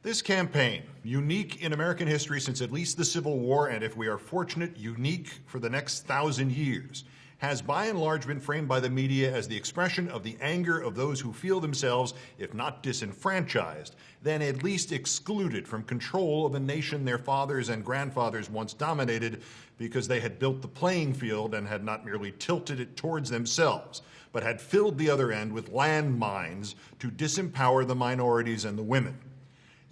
This campaign, unique in American history since at least the Civil War, and if we are fortunate, unique for the next 1,000 years, has by and large been framed by the media as the expression of the anger of those who feel themselves, if not disenfranchised, then at least excluded from control of a nation their fathers and grandfathers once dominated because they had built the playing field and had not merely tilted it towards themselves, but had filled the other end with landmines to disempower the minorities and the women.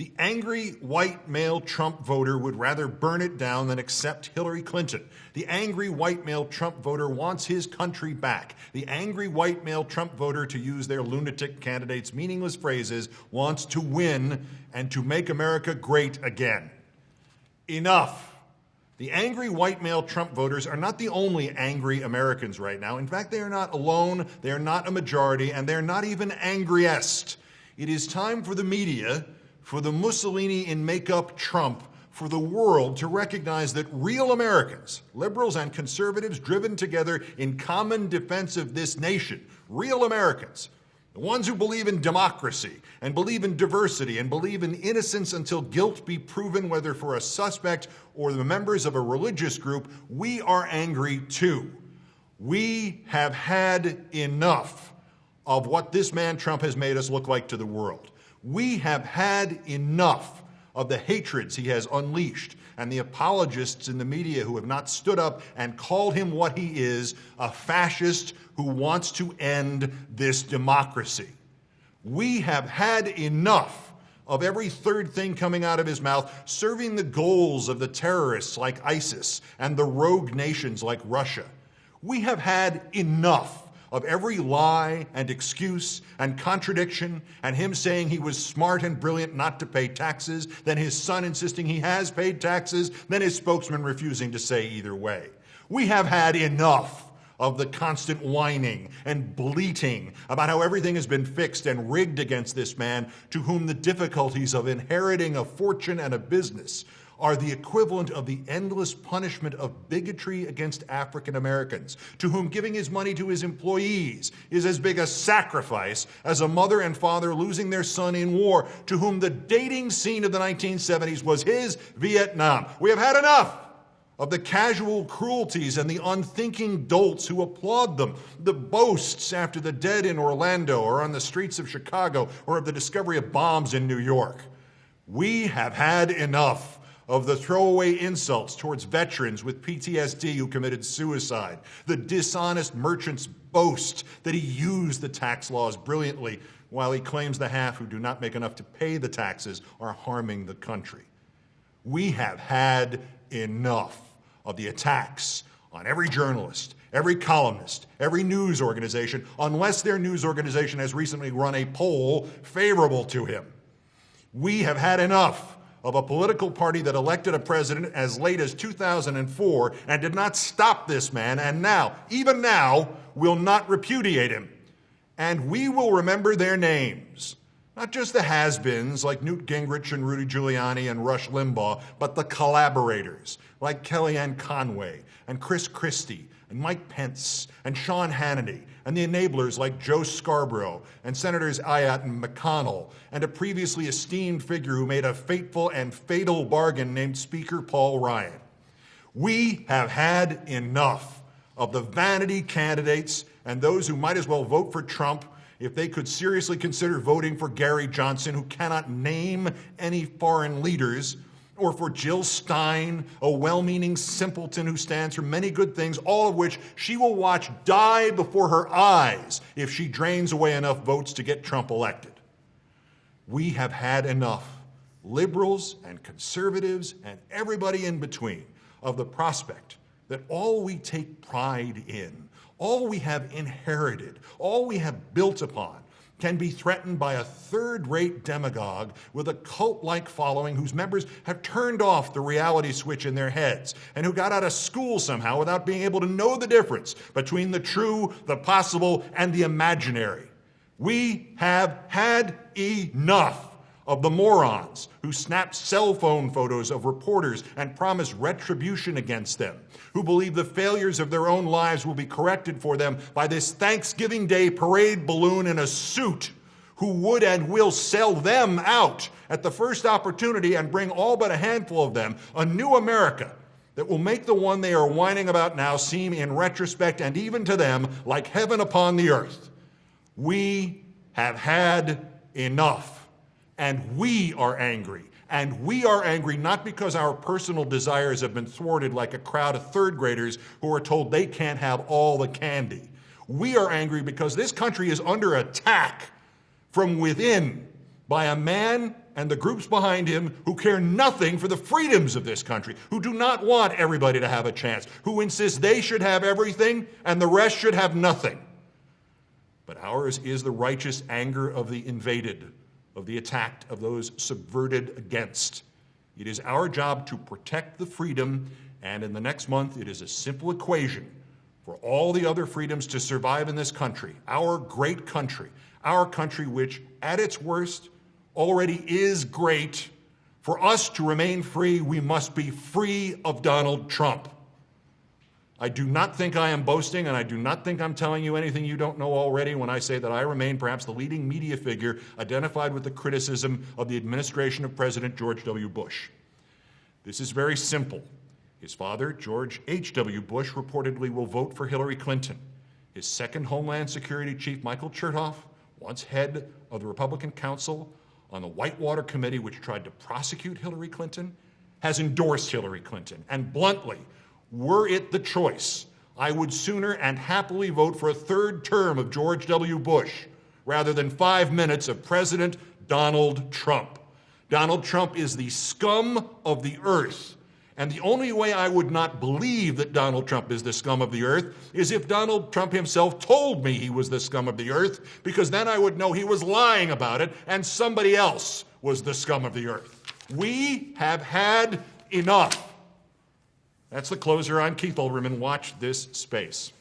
The angry white male Trump voter would rather burn it down than accept Hillary Clinton. The angry white male Trump voter wants his country back. The angry white male Trump voter, to use their lunatic candidate's meaningless phrases, wants to win and to make America great again. Enough. The angry white male Trump voters are not the only angry Americans right now. In fact, they are not alone, they are not a majority, and they're not even angriest. It is time for the media, for the Mussolini in makeup Trump, for the world to recognize that real Americans, liberals and conservatives driven together in common defense of this nation, real Americans, the ones who believe in democracy and believe in diversity and believe in innocence until guilt be proven, whether for a suspect or the members of a religious group, we are angry too. We have had enough of what this man Trump has made us look like to the world. We have had enough of the hatreds he has unleashed and the apologists in the media who have not stood up and called him what he is, a fascist who wants to end this democracy. We have had enough of every third thing coming out of his mouth serving the goals of the terrorists like ISIS and the rogue nations like Russia. We have had enough of every lie and excuse and contradiction, and him saying he was smart and brilliant not to pay taxes, then his son insisting he has paid taxes, then his spokesman refusing to say either way. We have had enough of the constant whining and bleating about how everything has been fixed and rigged against this man, to whom the difficulties of inheriting a fortune and a business are the equivalent of the endless punishment of bigotry against African Americans, to whom giving his money to his employees is as big a sacrifice as a mother and father losing their son in war, to whom the dating scene of the 1970s was his Vietnam. We have had enough of the casual cruelties and the unthinking dolts who applaud them, the boasts after the dead in Orlando or on the streets of Chicago or of the discovery of bombs in New York. We have had enough of the throwaway insults towards veterans with PTSD who committed suicide, the dishonest merchant's boast that he used the tax laws brilliantly while he claims the half who do not make enough to pay the taxes are harming the country. We have had enough of the attacks on every journalist, every columnist, every news organization, unless their news organization has recently run a poll favorable to him. We have had enough of a political party that elected a president as late as 2004 and did not stop this man, and now, even now, will not repudiate him. And we will remember their names. Not just the has-beens like Newt Gingrich and Rudy Giuliani and Rush Limbaugh, but the collaborators like Kellyanne Conway and Chris Christie and Mike Pence and Sean Hannity, and the enablers like Joe Scarborough and Senators Ayotte and McConnell, and a previously esteemed figure who made a fateful and fatal bargain named Speaker Paul Ryan. We have had enough of the vanity candidates and those who might as well vote for Trump if they could seriously consider voting for Gary Johnson, who cannot name any foreign leaders, or for Jill Stein, a well-meaning simpleton who stands for many good things, all of which she will watch die before her eyes if she drains away enough votes to get Trump elected. We have had enough, liberals and conservatives and everybody in between, of the prospect that all we take pride in, all we have inherited, all we have built upon, can be threatened by a third-rate demagogue with a cult-like following whose members have turned off the reality switch in their heads and who got out of school somehow without being able to know the difference between the true, the possible, and the imaginary. We have had enough of the morons who snap cell phone photos of reporters and promise retribution against them, who believe the failures of their own lives will be corrected for them by this Thanksgiving Day parade balloon in a suit, who would and will sell them out at the first opportunity and bring all but a handful of them a new America that will make the one they are whining about now seem, in retrospect and even to them, like heaven upon the earth. We have had enough, and we are angry. And we are angry not because our personal desires have been thwarted like a crowd of third graders who are told they can't have all the candy. We are angry because this country is under attack from within by a man and the groups behind him who care nothing for the freedoms of this country, who do not want everybody to have a chance, who insist they should have everything and the rest should have nothing. But ours is the righteous anger of the invaded, of the attacked, of those subverted against. It is our job to protect the freedom, and in the next month it is a simple equation for all the other freedoms to survive in this country, our great country, our country which at its worst already is great. For us to remain free, we must be free of Donald Trump. I do not think I am boasting, and I do not think I'm telling you anything you don't know already when I say that I remain perhaps the leading media figure identified with the criticism of the administration of President George W. Bush. This is very simple. His father, George H.W. Bush, reportedly will vote for Hillary Clinton. His second Homeland Security Chief, Michael Chertoff, once head of the Republican Council on the Whitewater Committee, which tried to prosecute Hillary Clinton, has endorsed Hillary Clinton. And bluntly, were it the choice, I would sooner and happily vote for a third term of George W. Bush rather than 5 minutes of President Donald Trump. Donald Trump is the scum of the earth. And the only way I would not believe that Donald Trump is the scum of the earth is if Donald Trump himself told me he was the scum of the earth, because then I would know he was lying about it and somebody else was the scum of the earth. We have had enough. That's the closer. I'm Keith Olbermann. Watch this space.